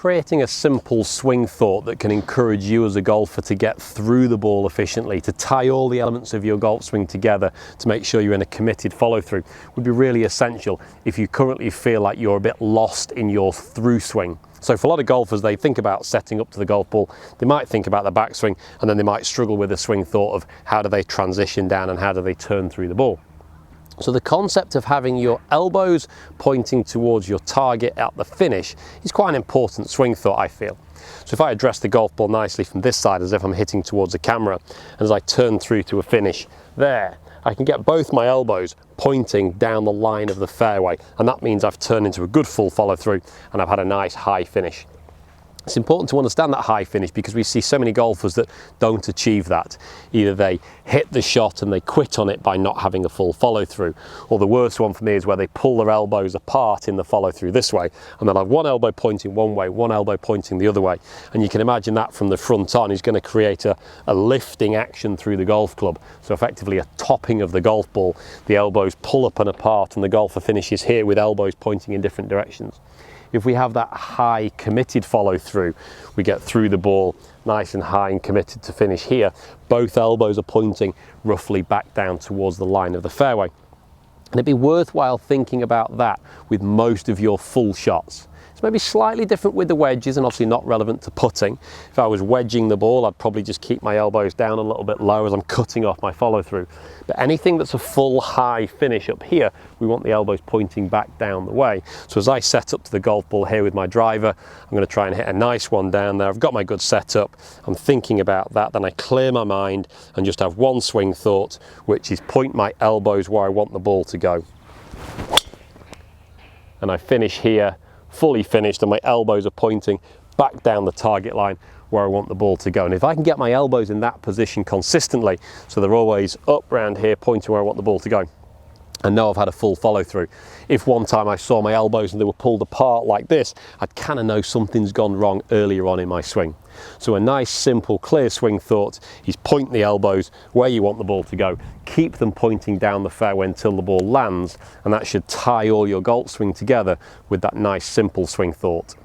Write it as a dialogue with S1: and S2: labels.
S1: Creating a simple swing thought that can encourage you as a golfer to get through the ball efficiently, to tie all the elements of your golf swing together to make sure you're in a committed follow through would be really essential if you currently feel like you're a bit lost in your through swing. So for a lot of golfers, they think about setting up to the golf ball, they might think about the backswing, and then they might struggle with the swing thought of how do they transition down and how do they turn through the ball. So the concept of having your elbows pointing towards your target at the finish is quite an important swing thought, I feel. So if I address the golf ball nicely from this side as if I'm hitting towards the camera, and as I turn through to a finish there, I can get both my elbows pointing down the line of the fairway, and that means I've turned into a good full follow through and I've had a nice high finish. It's important to understand that high finish because we see so many golfers that don't achieve that. Either they hit the shot and they quit on it by not having a full follow through, or the worst one for me is where they pull their elbows apart in the follow through this way, and they'll have one elbow pointing one way, one elbow pointing the other way. And you can imagine that from the front on is going to create a lifting action through the golf club. So effectively a topping of the golf ball. The elbows pull up and apart and the golfer finishes here with elbows pointing in different directions. If we have that high committed follow through, we get through the ball nice and high and committed to finish here. Both elbows are pointing roughly back down towards the line of the fairway. And it'd be worthwhile thinking about that with most of your full shots. It's maybe slightly different with the wedges and obviously not relevant to putting. If I was wedging the ball, I'd probably just keep my elbows down a little bit low as I'm cutting off my follow through. But anything that's a full high finish up here, we want the elbows pointing back down the way. So as I set up to the golf ball here with my driver, I'm going to try and hit a nice one down there. I've got my good setup. I'm thinking about that. Then I clear my mind and just have one swing thought, which is point my elbows where I want the ball to go. And I finish here, fully finished, and my elbows are pointing back down the target line where I want the ball to go. And if I can get my elbows in that position consistently, so they're always up round here pointing where I want the ball to go, I know I've had a full follow through. If one time I saw my elbows and they were pulled apart like this, I'd kind of know something's gone wrong earlier on in my swing. So a nice, simple, clear swing thought is point the elbows where you want the ball to go, keep them pointing down the fairway until the ball lands, and that should tie all your golf swing together with that nice, simple swing thought.